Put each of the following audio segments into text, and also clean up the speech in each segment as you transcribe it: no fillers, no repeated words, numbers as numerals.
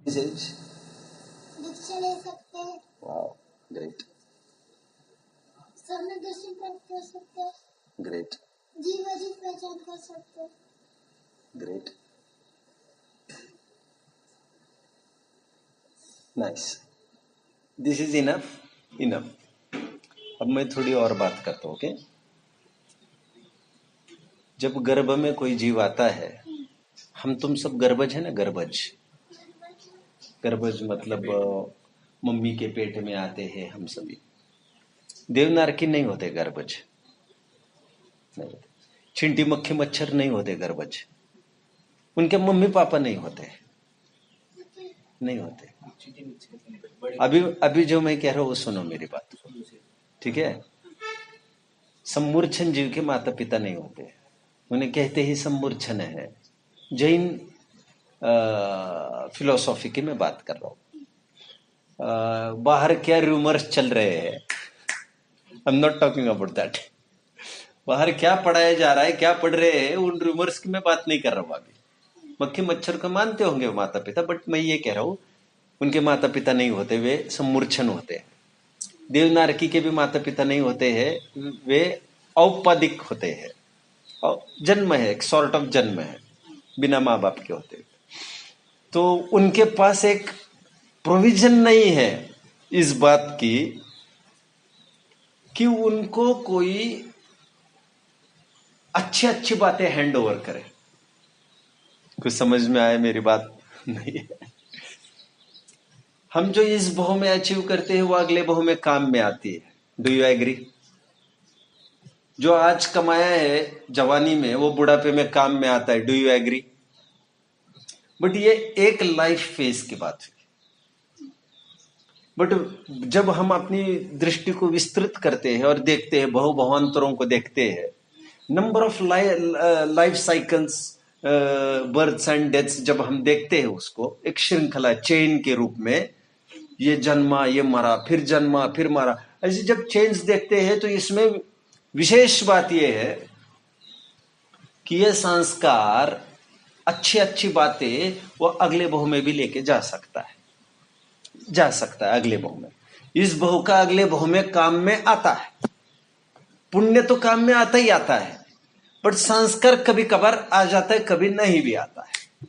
दीक्षा ले सकते हैं। वाओ, ग्रेट सामने दर्शन प्राप्त कर सकते हैं। ग्रेट जीव अजीव पहचान कर सकते हैं। Great, nice, this is enough enough. अब मैं थोड़ी और बात करता हूँ। ओके, जब गर्भ में कोई जीव आता है, हम तुम सब गर्भज है ना, गर्भज। गर्भज मतलब मम्मी के पेट में आते हैं हम सभी। देवनारकी नहीं होते गर्भज, नहीं होते। चींटी मक्खी मच्छर नहीं होते गर्भज। उनके मम्मी पापा नहीं होते, नहीं होते। अभी अभी जो मैं कह रहा हूँ वो सुनो मेरी बात, ठीक है। सम्मूर्छन जीव के माता पिता नहीं होते, उन्हें कहते ही सम्मूर्छन है। जैन फिलोसॉफी की मैं बात कर रहा हूँ। बाहर क्या रूमर्स चल रहे हैं, आई am not talking about that. बाहर क्या पढ़ाया जा रहा है, क्या पढ़ रहे हैं, उन रूमर्स की मैं बात नहीं कर रहा हूँ अभी। मक्खी मच्छर को मानते होंगे वो माता पिता, बट मैं ये कह रहा हूँ उनके माता पिता नहीं होते, वे सम्मूर्छन होते हैं। देवनारकी के भी माता पिता नहीं होते हैं, वे औपदिक होते हैं। जन्म है, एक सॉर्ट ऑफ जन्म है, बिना माँ बाप के होते हैं। तो उनके पास एक प्रोविजन नहीं है इस बात की कि उनको कोई अच्छी अच्छी बातें हैंड ओवर करे। कुछ समझ में आए मेरी बात? नहीं है। हम जो इस बहु में अचीव करते हैं वो अगले बहु में काम में आती है। Do you agree? जो आज कमाया है जवानी में वो बुढ़ापे में काम में आता है। Do you agree? बट ये एक लाइफ फेज की बात है। बट जब हम अपनी दृष्टि को विस्तृत करते हैं और देखते हैं, बहु बहुअंतरों को देखते हैं, number of life cycles, births and deaths, जब हम देखते हैं उसको एक श्रृंखला, चेन के रूप में, ये जन्मा, ये मरा, फिर जन्मा, फिर मरा, ऐसे जब चेन्स देखते हैं तो इसमें विशेष बात यह है कि ये संस्कार अच्छी अच्छी बातें वो अगले बहु में भी लेके जा सकता है, जा सकता है अगले बहु में। इस बहु का अगले बहु में काम में आता है। पुण्य तो काम में आता ही आता है, बट संस्कार कभी कभार आ जाता है, कभी नहीं भी आता है।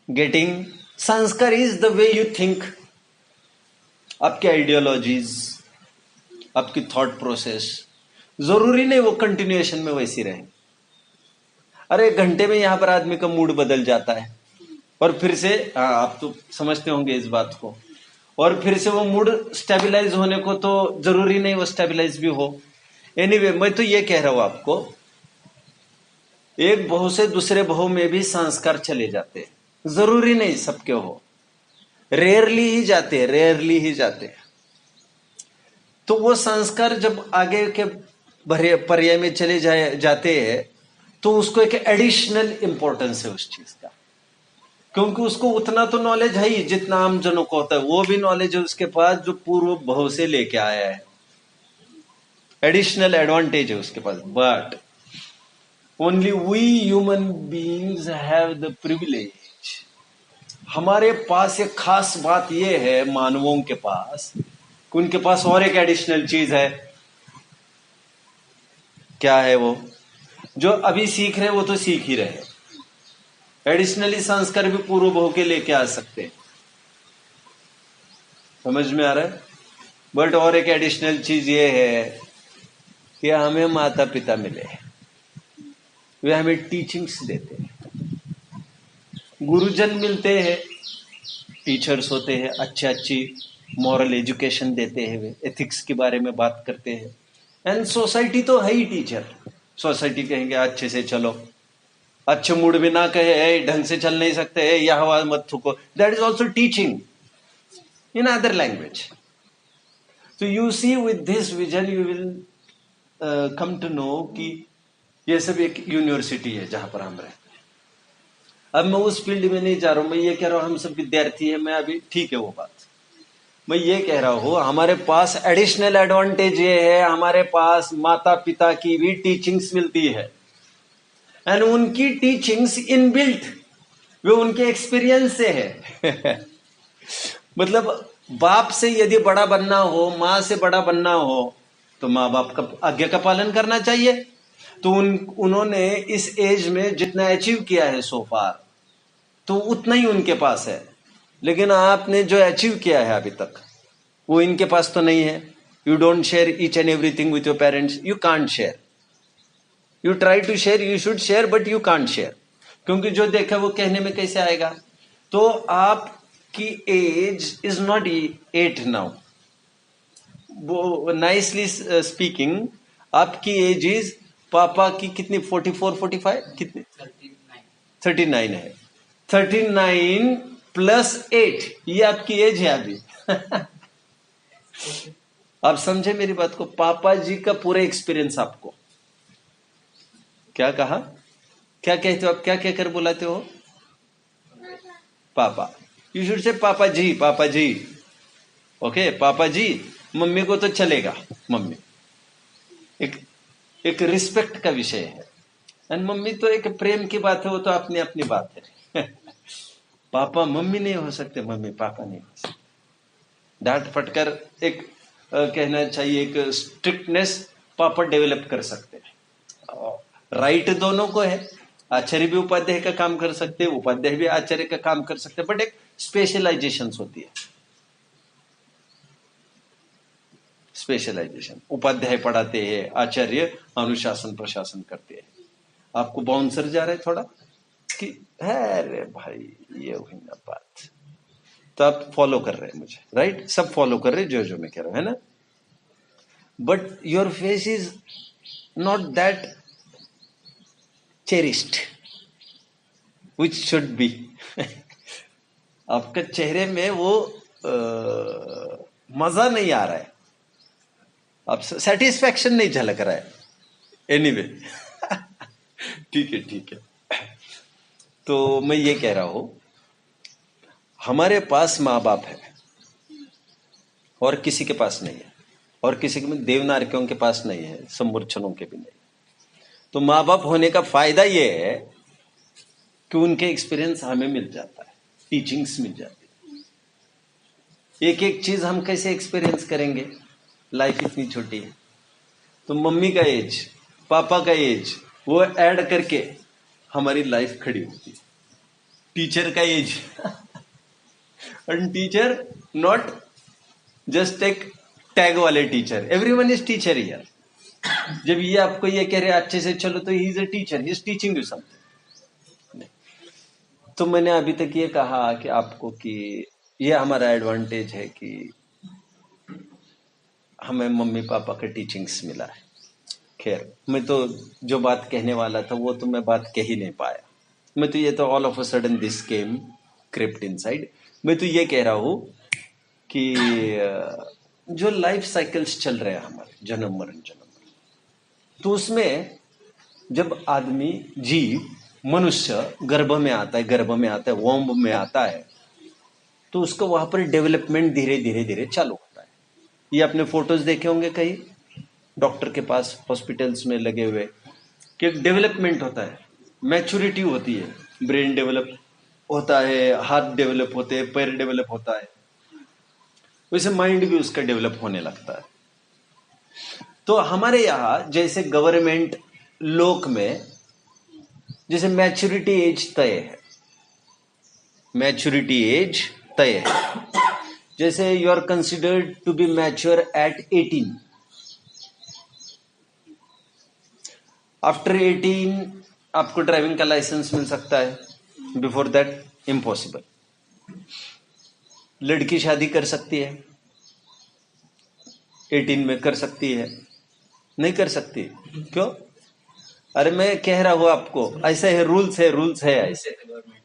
गेटिंग? संस्कार is the way you think. आपकी आइडियोलॉजीज, आपकी थॉट प्रोसेस, जरूरी नहीं वो कंटिन्यूएशन में वैसी रहे। अरे एक घंटे में यहां पर आदमी का मूड बदल जाता है और फिर से, आप तो समझते होंगे इस बात को, और फिर से वो मूड स्टेबलाइज होने को तो जरूरी नहीं वो स्टेबलाइज भी हो। एनीवे, मैं तो ये कह रहा हूं आपको, एक बहु से दूसरे बहु में भी संस्कार चले जाते हैं, जरूरी नहीं सबके हो, रेयरली ही जाते हैं, रेयरली ही जाते हैं। तो वो संस्कार जब आगे के पर्याय में चले जाते हैं तो उसको एक एडिशनल इंपॉर्टेंस है उस चीज का, क्योंकि उसको उतना तो नॉलेज है ही जितना आम जनों को होता है। वो भी नॉलेज है उसके पास जो पूर्व बहु से लेके आया है, एडिशनल एडवांटेज है उसके पास। But only we human beings have the privilege. हमारे पास एक खास बात यह है मानवों के पास कि उनके पास और एक एडिशनल चीज है। क्या है वो? जो अभी सीख रहे वो तो सीख ही रहे, एडिशनली संस्कार भी पूर्व बहु के लेके आ सकते हैं। समझ में आ रहा है? बट और एक एडिशनल चीज ये है कि हमें माता पिता मिले, वे हमें टीचिंग्स देते हैं। गुरुजन मिलते हैं, टीचर्स होते हैं, अच्छी मॉरल एजुकेशन देते हैं, वे एथिक्स के बारे में बात करते हैं। एंड सोसाइटी तो है ही टीचर। सोसाइटी कहेंगे अच्छे से चलो, अच्छे मूड में ना कहे ढंग से चल नहीं सकते, यह हवा मत थूको, that is also teaching in other language. तो you see with this vision you will come to know कि ये सब एक यूनिवर्सिटी है जहां पर हम रहते हैं। अब मैं उस फील्ड में नहीं जा रहा हूं, मैं ये कह रहा हूं हम सब विद्यार्थी है, मैं अभी ठीक है वो बात। मैं ये कह रहा हूं हमारे पास एडिशनल एडवांटेज ये है, हमारे पास माता पिता की भी टीचिंग्स मिलती है, एंड उनकी टीचिंग्स इनबिल्ट वे उनके एक्सपीरियंस से है। मतलब बाप से यदि बड़ा बनना हो, माँ से बड़ा बनना हो, तो माँ बाप का आज्ञा का पालन करना चाहिए। तो उन्होंने इस एज में जितना अचीव किया है सो फार, तो उतना ही उनके पास है। लेकिन आपने जो अचीव किया है अभी तक, वो इनके पास तो नहीं है। You don't share each and everything with your parents, you can't share. You try to share, you should share, but you can't share, क्योंकि जो देखा वो कहने में कैसे आएगा। तो आपकी एज इज नॉट 8 नाउ, वो नाइसली स्पीकिंग आपकी एज इज पापा की कितनी, 44 45 कितनी, 39 है। 39 प्लस 8 ये आपकी एज है अभी। आप समझे मेरी बात को? पापा जी का पूरा एक्सपीरियंस आपको। क्या कहा, क्या कहते हो आप, क्या कहकर बुलाते हो? पापा। यू शुड से पापा जी, पापा जी। ओके, पापा जी। मम्मी को तो चलेगा, मम्मी एक रिस्पेक्ट का विषय है। एंड मम्मी तो एक प्रेम की बात है, वो तो अपनी अपनी बात है। पापा मम्मी नहीं हो सकते, मम्मी पापा नहीं हो सकते। डांट फटकर एक कहना चाहिए, एक स्ट्रिक्टनेस पापा डेवलप कर सकते हैं। राइट दोनों को है, आचार्य भी उपाध्याय का काम कर सकते हैं, उपाध्याय भी आचार्य का काम कर सकते हैं, बट एक स्पेशलाइजेशन होती है। स्पेशलाइजेशन, उपाध्याय पढ़ाते हैं, आचार्य अनुशासन प्रशासन करते हैं। आपको बाउंसर जा रहा है थोड़ा कि है, अरे भाई ये हुई ना बात, तो आप फॉलो कर रहे हैं मुझे, राइट? सब फॉलो कर रहे हैं जो जो मैं कह रहा हूं, है ना? But your face is not that cherished which should be. आपका चेहरे में वो मजा नहीं आ रहा है, आप सेटिस्फैक्शन नहीं झलक रहा है। एनीवे, ठीक है ठीक है। तो मैं ये कह रहा हूं, हमारे पास माँ बाप है और किसी के पास नहीं है, और किसी के देवनारकियों के पास नहीं है, समूर्छनों के भी नहीं। तो माँ बाप होने का फायदा ये है कि उनके एक्सपीरियंस हमें मिल जाता है, टीचिंग्स मिल जाती है। एक एक चीज हम कैसे एक्सपीरियंस करेंगे, लाइफ इतनी छोटी है। तो मम्मी का एज, पापा का एज, वो ऐड करके हमारी लाइफ खड़ी होती है। टीचर का age, and teacher not just एक टैग वाले teacher, everyone is teacher here. जब ये आपको ये कह रहे अच्छे से चलो, तो he is a teacher, he is teaching you something. तो मैंने अभी तक ये कहा कि आपको कि ये हमारा एडवांटेज है कि हमें मम्मी पापा के टीचिंग्स मिला है। खैर, मैं तो जो बात कहने वाला था वो तो मैं बात कह ही नहीं पाया। मैं तो ये तो all of a sudden this came crypt inside. मैं तो ये कह रहा हूं कि जो लाइफ साइकिल्स चल रहे हैं हमारे, जन्म मरण जन्म मरण, तो उसमें जब आदमी, जीव, मनुष्य गर्भ में आता है, वोम्ब में आता है, तो उसको वहां पर डेवलपमेंट धीरे धीरे धीरे चालू होता है। ये आपने फोटोज देखे होंगे कहीं डॉक्टर के पास, हॉस्पिटल्स में लगे हुए, कि एक डेवलपमेंट होता है, मैच्योरिटी होती है, ब्रेन डेवलप होता है, हाथ डेवलप होते हैं, पैर डेवलप होता है, वैसे माइंड भी उसका डेवलप होने लगता है। तो हमारे यहां जैसे गवर्नमेंट लोक में जैसे मैच्योरिटी एज तय है, मैच्योरिटी एज तय है। जैसे you are considered to be mature at 18। After 18 आपको ड्राइविंग का लाइसेंस मिल सकता है, बिफोर दैट इम्पॉसिबल। लड़की शादी कर सकती है 18 में, कर सकती है, नहीं कर सकती? क्यों? अरे मैं कह रहा हूं आपको, ऐसे है, रूल्स है ऐसे,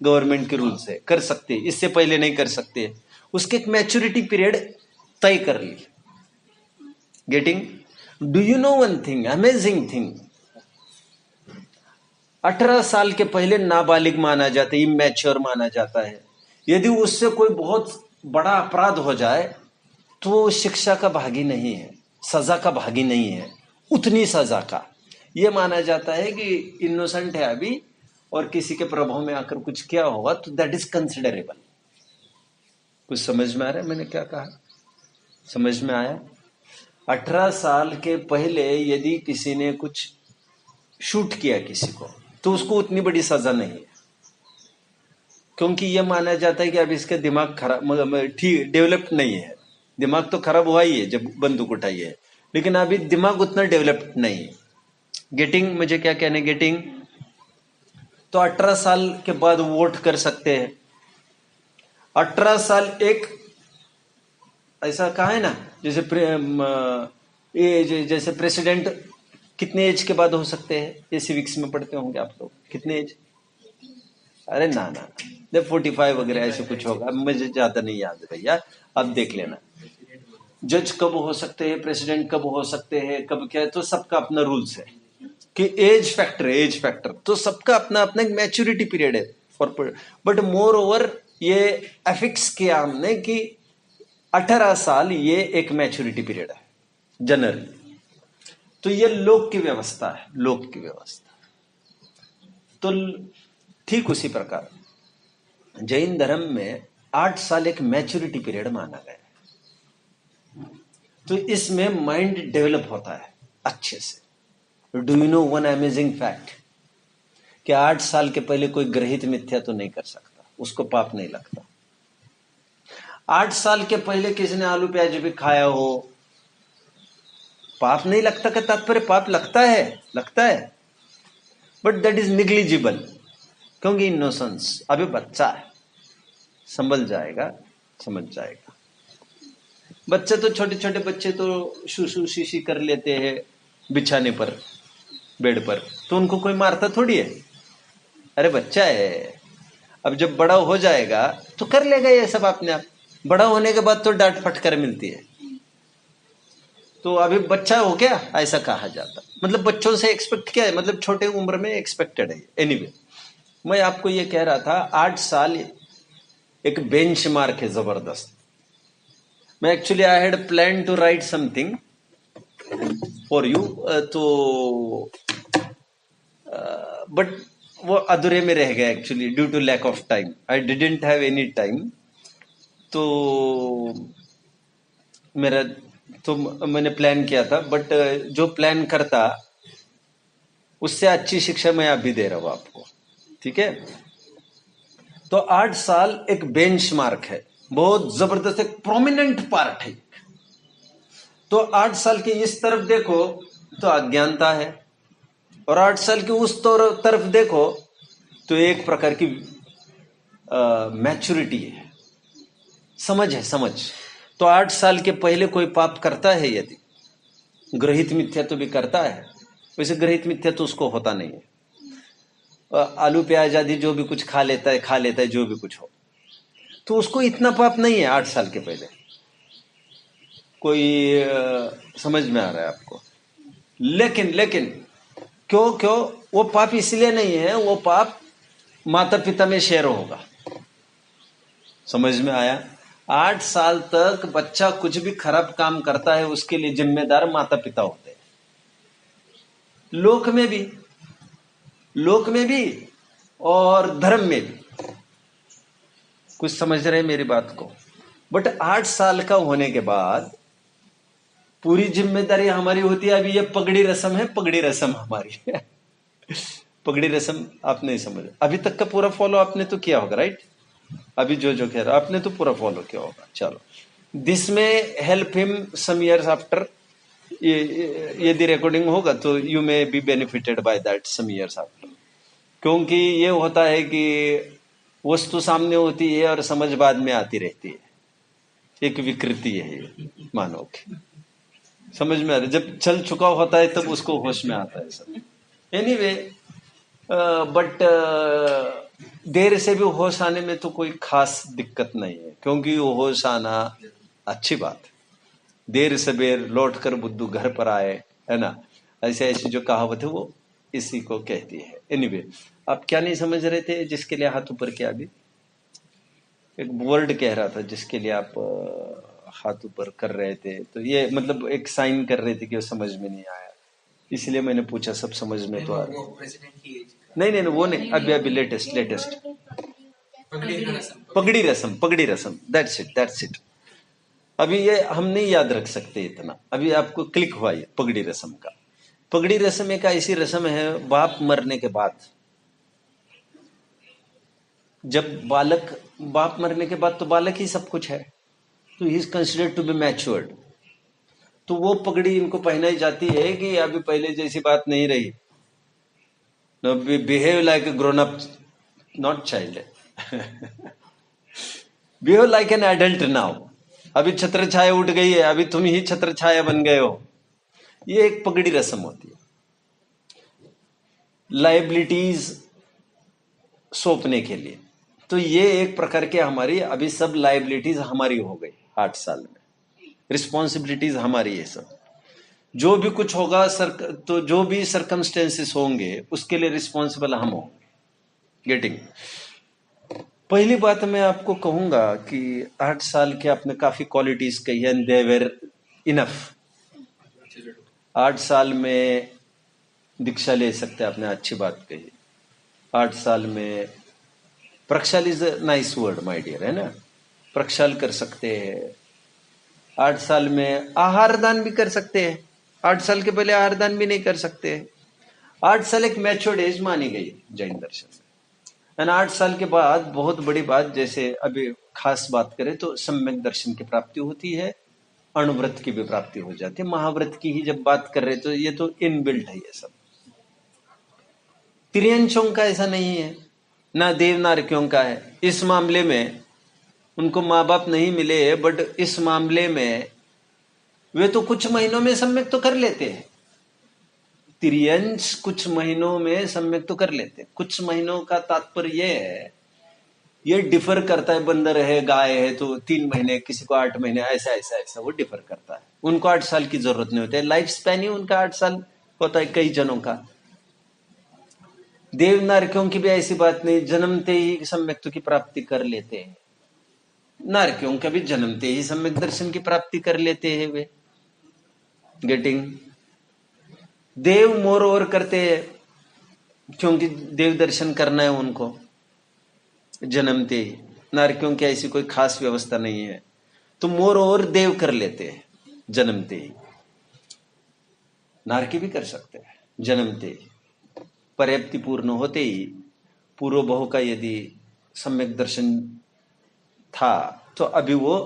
गवर्नमेंट के रूल्स है, कर सकते, इससे पहले नहीं कर सकते। उसके एक मैच्योरिटी पीरियड तय कर ली। Getting? Do you know one thing, amazing thing, 18 साल के पहले नाबालिग माना जाता है, इमैच्योर माना जाता है। यदि उससे कोई बहुत बड़ा अपराध हो जाए तो वो शिक्षा का भागी नहीं है, सजा का भागी नहीं है, उतनी सजा का। यह माना जाता है कि इनोसेंट है अभी, और किसी के प्रभाव में आकर कुछ किया होगा तो दैट इज कंसिडरेबल। कुछ समझ में आ रहा है मैंने क्या कहा? समझ में आया? 18 साल के पहले यदि किसी ने कुछ शूट किया किसी को तो उसको उतनी बड़ी सजा नहीं है, क्योंकि यह माना जाता है कि अब इसका दिमाग खराब ठीक डेवलप्ड नहीं है। दिमाग तो खराब हुआ ही है जब बंदूक उठाई है, लेकिन अभी दिमाग उतना डेवलप्ड नहीं है। गेटिंग, मुझे क्या कहने, गेटिंग। तो 18 साल के बाद वोट कर सकते हैं। 18 साल एक ऐसा कहा है ना, जैसे प्रेसिडेंट कितने एज के बाद हो सकते हैं? ये सिविक्स में पढ़ते होंगे आप लोग, कितने एज? अरे ना ना, 45 वगैरह ऐसे कुछ होगा, मुझे ज्यादा नहीं याद भैया, आप देख लेना। जज कब हो सकते हैं, प्रेसिडेंट कब हो सकते हैं, कब क्या है, तो सबका अपना रूल्स है कि एज फैक्टर तो सबका अपना अपना एक मैच्योरिटी पीरियड है फॉर। बट मोर ओवर ये एफिक्स किया हमने कि 18 साल ये एक मैच्योरिटी पीरियड है जनरली। तो ये लोक की व्यवस्था है, लोक की व्यवस्था। तो ठीक उसी प्रकार जैन धर्म में 8 साल एक मैच्योरिटी पीरियड माना गया है। तो इसमें माइंड डेवलप होता है अच्छे से। Do you know one amazing fact कि 8 साल के पहले कोई ग्रहित मिथ्या तो नहीं कर सकता, उसको पाप नहीं लगता। 8 साल के पहले किसी ने आलू प्याज भी खाया हो, पाप नहीं लगता का तात्पर्य पाप लगता है, बट दैट इज निग्लिजिबल, क्योंकि इनोसेंस, अभी बच्चा है, संभल जाएगा, समझ जाएगा। बच्चे तो छोटे छोटे बच्चे तो शूशू शीशी कर लेते हैं बिछाने पर, बेड पर, तो उनको कोई मारता थोड़ी है, अरे बच्चा है। अब जब बड़ा हो जाएगा तो कर लेगा ये सब अपने आप। बड़ा होने के बाद तो डांट फटकार मिलती है। तो अभी बच्चा हो क्या ऐसा कहा जाता, मतलब बच्चों से एक्सपेक्ट क्या है, मतलब छोटे उम्र में एक्सपेक्टेड है। एनीवे, मैं आपको ये कह रहा था 8 साल एक बेंचमार्क है जबरदस्त। मैं actually I had plan to write something for you, तो बट वो अधूरे में रह गया actually due to lack of time. I didn't have any time. तो मेरा तो मैंने प्लान किया था, बट जो प्लान करता उससे अच्छी शिक्षा मैं अभी दे रहा हूं आपको, ठीक है? तो 8 साल एक बेंचमार्क है, बहुत जबरदस्त, एक प्रोमिनेंट पार्ट है। तो 8 साल के इस तरफ देखो तो अज्ञानता है, और 8 साल के उस तरफ देखो तो एक प्रकार की मैच्योरिटी है, समझ है, समझ। तो 8 साल के पहले कोई पाप करता है, यदि ग्रहित मिथ्या तो भी करता है, वैसे ग्रहित मिथ्या तो उसको होता नहीं है। आलू प्याज आदि जो भी कुछ खा लेता है जो भी कुछ हो, तो उसको इतना पाप नहीं है 8 साल के पहले। कोई समझ में आ रहा है आपको? लेकिन क्यों वो पाप इसलिए नहीं है, वो पाप माता पिता में शेयर होगा। समझ में आया? 8 साल तक बच्चा कुछ भी खराब काम करता है उसके लिए जिम्मेदार माता पिता होते हैं, लोक में भी और धर्म में भी। कुछ समझ रहे हैं मेरी बात को? बट 8 साल का होने के बाद पूरी जिम्मेदारी हमारी होती है। अभी ये पगड़ी रस्म है, पगड़ी रस्म हमारी पगड़ी रस्म आप नहीं समझ, अभी तक का पूरा फॉलो आपने तो किया होगा, राइट? अभी जो कह रहा आपने तो पूरा फॉलो किया होगा। चलो, दिस में help him some years after, यदि रिकॉर्डिंग होगा तो you may be benefited by that some years after. क्योंकि ये होता है कि वस्तु सामने होती है और समझ बाद में आती रहती है, एक विकृति है ये मानव की। समझ में आ रहा है? जब चल चुका होता है तब उसको होश में आता है सब। एनीवे, बट देर से भी होश आने में तो कोई खास दिक्कत नहीं है, क्योंकि वो होश आना अच्छी बात है। देर सबेर लौट कर बुद्धू घर पर आए, है ना? ऐसे ऐसी जो कहावत है वो इसी को कहती है। एनीवे, आप क्या नहीं समझ रहे थे जिसके लिए हाथ ऊपर किया? अभी एक वर्ड कह रहा था जिसके लिए आप हाथ ऊपर कर रहे थे, तो ये मतलब एक साइन कर रहे थे कि वो समझ में नहीं आया, इसलिए मैंने पूछा। सब समझ में तो आ रहा है? प्रेसिडेंट की एज नहीं नहीं नहीं, वो नहीं, अभी अभी लेटेस्ट लेटेस्ट पगड़ी रसम, दैट्स इट। अभी ये हम नहीं याद रख सकते इतना, अभी आपको क्लिक हुआ ये पगड़ी रसम का। पगड़ी रसम एक ऐसी रसम है, बाप मरने के बाद, जब बाप मरने के बाद तो बालक ही सब कुछ है, तो he is considered to be matured. तो वो पगड़ी इनको पहनाई जाती है कि अभी पहले जैसी बात नहीं रही, behave like a grown up, not child, behave like an adult now. अभी छत्र छाया उठ गई है, अभी तुम ही छत्र छाया बन गए हो। ये एक पगड़ी रस्म होती है, लाइबिलिटीज सौंपने के लिए। तो ये एक प्रकार के हमारी अभी सब लाइबिलिटीज हमारी हो गई 8 साल में, रिस्पॉन्सिबिलिटीज हमारी है सब। जो भी कुछ होगा तो जो भी सरकमस्टेंसेस होंगे उसके लिए रिस्पॉन्सिबल हम होंगे। गेटिंग। पहली बात मैं आपको कहूंगा कि 8 साल के आपने काफी क्वालिटीज कही है, दे वेर इनफ। 8 साल में दीक्षा ले सकते हैं, आपने अच्छी बात कही। 8 साल में प्रक्षाल is a nice word my dear, है ना, प्रक्षाल कर सकते हैं। 8 साल में आहार दान भी कर सकते हैं, 8 साल के पहले आहार दान भी नहीं कर सकते। 8 साल एक मैच्योर्ड एज मानी गई जैन दर्शन में। 8 साल के बाद बहुत बड़ी बात, जैसे अभी खास बात करें तो सम्यक दर्शन की प्राप्ति होती है, अणुव्रत की भी प्राप्ति हो जाती है। महाव्रत की ही जब बात कर रहे तो ये तो इनबिल्ट है ये सब। त्रियंशों का ऐसा नहीं है, ना देवनारकियों का है। इस मामले में उनको माँ बाप नहीं मिले, बट इस मामले में वे तो कुछ महीनों में सम्यक तो कर लेते हैं। त्रियंश कुछ महीनों में सम्यक तो कर लेते हैं। कुछ महीनों का तात्पर्य ये है, ये डिफर करता है। बंदर है, गाय है तो 3 महीने, किसी को 8 महीने, ऐसा ऐसा ऐसा वो डिफर करता है। उनको 8 साल की जरूरत नहीं होती है, लाइफ स्पैन ही उनका 8 साल होता है कई जनों का। देवनारकियों की भी ऐसी बात नहीं, जन्मते ही सम्यक की प्राप्ति कर लेते हैं। नारकियों का भी जन्मते ही सम्यक दर्शन की प्राप्ति कर लेते हैं वे। गेटिंग। देव मोर और करते हैं, क्योंकि देव दर्शन करना है उनको जन्मते ही। नारकियों की ऐसी कोई खास व्यवस्था नहीं है, तो मोर और देव कर लेते हैं जन्मते ही। नारकी भी कर सकते हैं जन्मते ही, पर्याप्ति पूर्ण होते ही। पूर्व बहु का यदि सम्यक दर्शन था तो अभी वो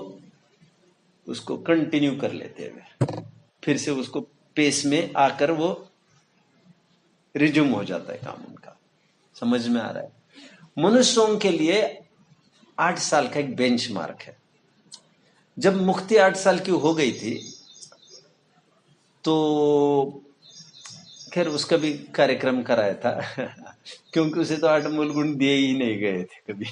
उसको कंटिन्यू कर लेते हैं, फिर से उसको पेस में आकर वो रिज्यूम हो जाता है काम उनका। समझ में आ रहा है? मनुष्यों के लिए 8 साल का एक बेंच मार्क है। जब मुक्ति 8 साल की हो गई थी तो खैर उसका भी कार्यक्रम कराया था क्योंकि उसे तो 8 मूल गुण दिए ही नहीं गए थे कभी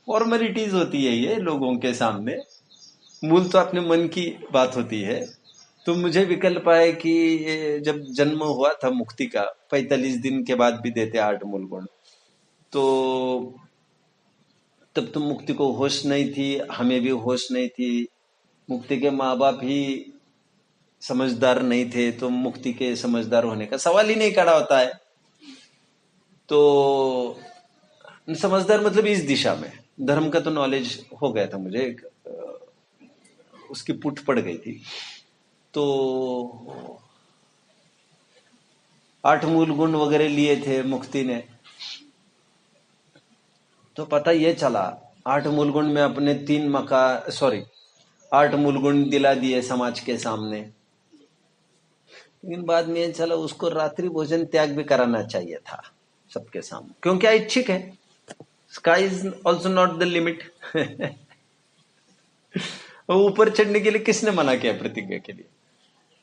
फॉर्मेलिटीज होती है ये लोगों के सामने, मूल तो अपने मन की बात होती है। तो मुझे विकल्प आए कि जब जन्म हुआ था मुक्ति का 45 दिन के बाद भी देते 8 मूल गुण, तो तब तो मुक्ति को होश नहीं थी, हमें भी होश नहीं थी। मुक्ति के माँ बाप ही समझदार नहीं थे, तो मुक्ति के समझदार होने का सवाल ही नहीं खड़ा होता है। तो समझदार मतलब इस दिशा में, धर्म का तो नॉलेज हो गया था मुझे, उसकी पुट पड़ गई थी। तो 8 मूल गुण वगैरह लिए थे मुक्ति ने, तो पता ये चला 8 मूल गुण में अपने 8 मूल गुण दिला दिए समाज के सामने। लेकिन बाद में ये चला उसको रात्रि भोजन त्याग भी कराना चाहिए था सबके सामने, क्योंकि ऐच्छिक है। Sky is also not the limit ऊपर चढ़ने के लिए किसने मना किया प्रतिज्ञा के लिए?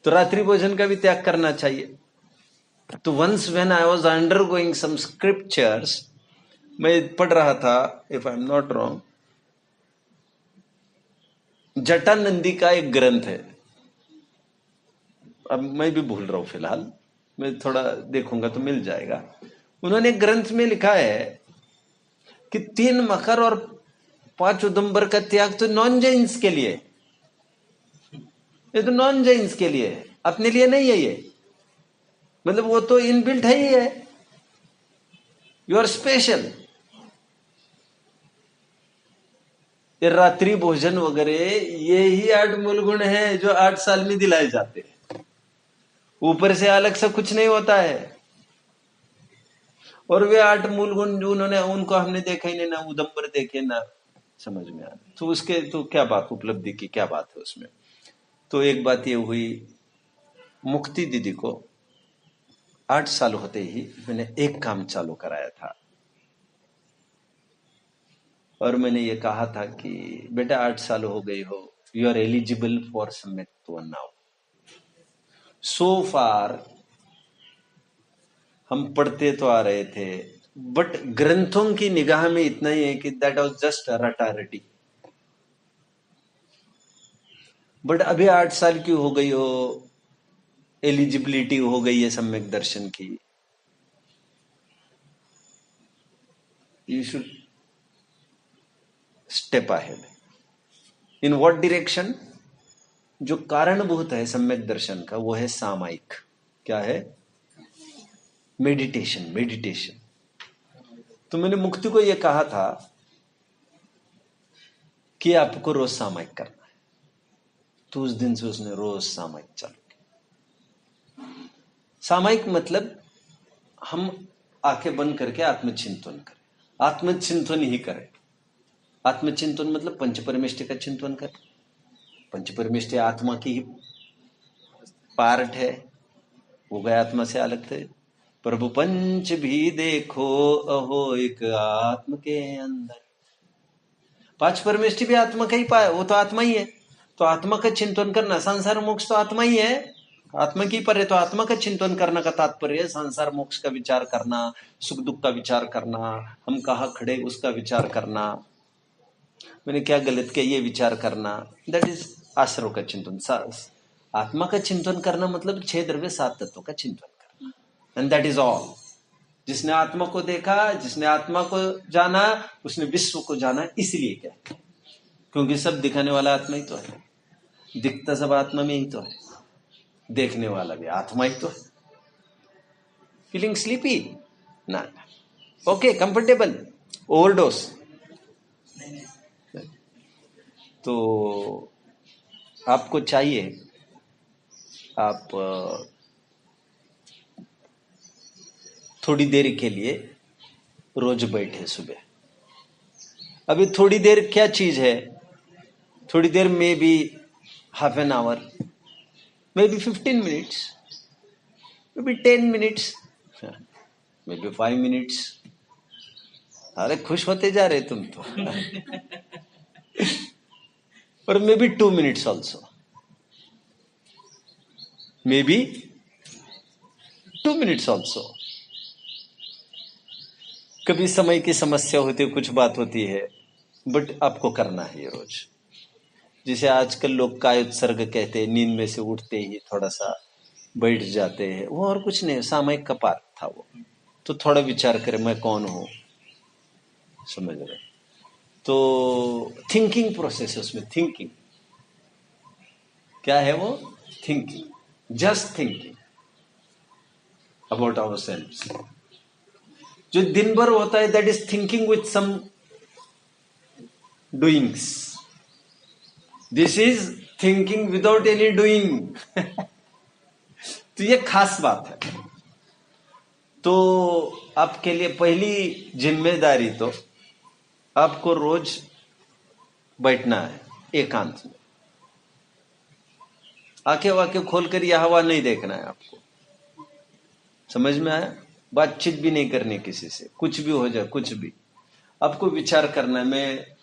तो रात्रि भोजन का भी त्याग करना चाहिए। तो once when I was undergoing some scriptures, मैं पढ़ रहा था, if I am not wrong, जटानंदी का एक ग्रंथ है, अब मैं भी भूल रहा हूं फिलहाल, मैं थोड़ा देखूंगा तो मिल जाएगा। उन्होंने ग्रंथ में लिखा है कि 3 मकर और 5 उदंबर का त्याग तो नॉन जैन्स के लिए, ये तो नॉन जैन्स के लिए है, अपने लिए नहीं है ये। मतलब वो तो इनबिल्ट है ही है, यू आर स्पेशल। ये रात्रि भोजन वगैरह ये ही 8 मूल गुण हैं जो 8 साल में दिलाए जाते हैं। ऊपर से अलग से कुछ नहीं होता है। और वे 8 मूल गुण जो उन्होंने, उनको हमने देखा ही नहीं, ना उदम्बर देखे, ना समझ में आया। तो उसके तो क्या बात, उपलब्धि की क्या बात है उसमें। तो एक बात ये हुई, मुक्ति दीदी को 8 साल होते ही मैंने एक काम चालू कराया था। और मैंने ये कहा था कि बेटा 8 साल हो गई हो, यू आर एलिजिबल फॉर सम्यक्त्व नाउ। सो फार हम पढ़ते तो आ रहे थे, बट ग्रंथों की निगाह में इतना ही है कि दैट वाज जस्ट रटा रटी। बट अभी 8 साल की हो गई हो, एलिजिबिलिटी हो गई है सम्यक दर्शन की, you should step ahead. In what direction? जो कारणभूत है सम्यक दर्शन का वो है सामायिक। क्या है? मेडिटेशन। मेडिटेशन। तो मैंने मुक्ति को यह कहा था कि आपको रोज सामायिक करना है। तो उस दिन से उसने रोज सामायिक चालू किया। सामायिक मतलब हम आंखें बंद करके आत्मचिंतन करें, आत्मचिंतन ही करें। आत्मचिंतन मतलब पंचपरमेष्ठि का चिंतन करें। पंचपरमेष्ठि आत्मा की ही पार्ट है, वो गए आत्मा से अलग थे। प्रभु पंच भी देखो अहो एक आत्म के अंदर। 5 परमेष्ठि भी आत्मा का ही पाया, वो तो आत्मा ही है। तो आत्मा का चिंतन करना, संसार मोक्ष तो आत्मा ही है, आत्मा की पर है। तो आत्मा का चिंतन करने का तात्पर्य है संसार मोक्ष का विचार करना, सुख दुख का विचार करना, हम कहाँ खड़े उसका विचार करना, मैंने क्या गलत किया ये विचार करना। दैट इज आश्रव का चिंतन। आत्मा का चिंतन करना मतलब 6 द्रव्य 7 तत्वों का चिंतन करना, एंड दैट इज ऑल। जिसने आत्मा को देखा, जिसने आत्मा को जाना, उसने विश्व को जाना। इसलिए क्या, क्योंकि सब दिखाने वाला आत्मा ही तो है, दिखता सब आत्मा में ही तो है, देखने वाला भी आत्मा ही तो है। फीलिंग स्लीपी ना, ओके, कंफर्टेबल, ओवरडोज। तो आपको चाहिए, आप थोड़ी देर के लिए रोज बैठे सुबह। अभी थोड़ी देर क्या चीज है? थोड़ी देर में भी half an hour, may be 15 minutes, may be 10 minutes, may be 5 minutes. अरे खुश होते जा रहे तुम तो। और may be 2 minutes also, may be 2 minutes also. कभी समय की समस्या होती है, कुछ बात होती है, बट आपको करना है ये रोज। जिसे आजकल लोग काय उत्सर्ग कहते हैं, नींद में से उठते ही थोड़ा सा बैठ जाते हैं, वो और कुछ नहीं, सामयिक का पार्ट था वो। तो थोड़ा विचार करें मैं कौन हूं, समझ रहे? तो थिंकिंग प्रोसेस, उसमें थिंकिंग क्या है? वो thinking, just thinking about ourselves. जो दिन भर होता है that is thinking with some doings. This is thinking without any doing. तो ये खास बात है। तो आपके लिए पहली जिम्मेदारी तो आपको रोज बैठना है एकांत में, आंखें वाखें खोलकर यह हवा नहीं देखना है आपको। समझ में आया? बातचीत भी नहीं करनी किसी से, कुछ भी हो जाए, कुछ भी आपको विचार करना है।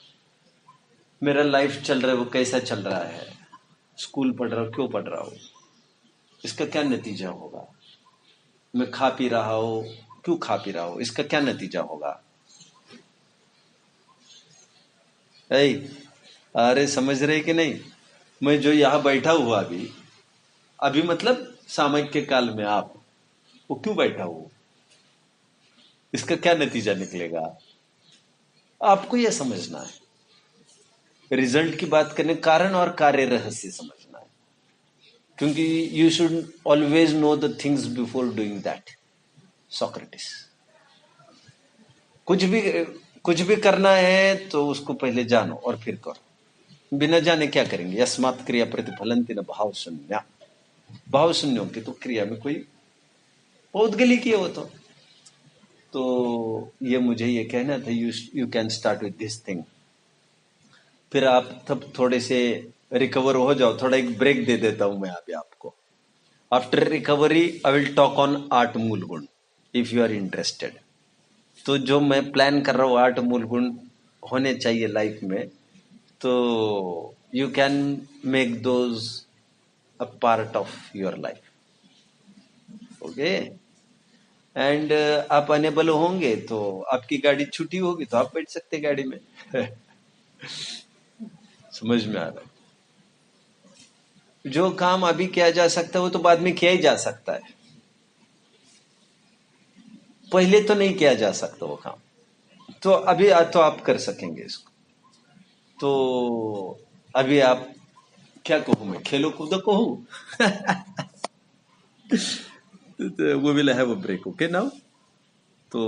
मेरा लाइफ चल रहा है वो कैसा चल रहा है, स्कूल पढ़ रहा हूं, क्यों पढ़ रहा हूं, इसका क्या नतीजा होगा। मैं खा पी रहा हूं, क्यों खा पी रहा हूं, इसका क्या नतीजा होगा। अरे समझ रहे कि नहीं? मैं जो यहां बैठा हुआ अभी अभी मतलब सामयिक के काल में, आप वो क्यों बैठा हूं, इसका क्या नतीजा निकलेगा, आपको यह समझना है। रिजल्ट की बात करने, कारण और कार्य रहस्य समझना है। क्योंकि you should always know the things before doing that. Socrates. कुछ भी करना है तो उसको पहले जानो और फिर करो। बिना जाने क्या करेंगे? यस्मात् क्रिया प्रतिफलन्ति न भाव शून्य। भाव शून्य होगी तो क्रिया में कोई पौद्गलिक की है वो तो ये मुझे ये कहना था, you can start with this thing. फिर आप तब थोड़े से रिकवर हो जाओ। थोड़ा एक ब्रेक दे देता हूं मैं अभी आपको। After recovery I will talk on 8 मूल गुण इफ यू आर इंटरेस्टेड। तो जो मैं प्लान कर रहा हूँ 8 मूल गुण होने चाहिए लाइफ में, तो you can make those a part of your life. Okay. And आप अनेबल होंगे तो आपकी गाड़ी छुट्टी होगी तो आप बैठ सकते गाड़ी में। समझ में आ रहा है? जो काम अभी किया जा सकता है वो तो बाद में किया ही जा सकता है, पहले तो नहीं किया जा सकता वो काम। तो अभी तो आप कर सकेंगे इसको। तो अभी आप क्या कहूं मैं, खेलो कूदो कहूं? We will have a break, okay now. तो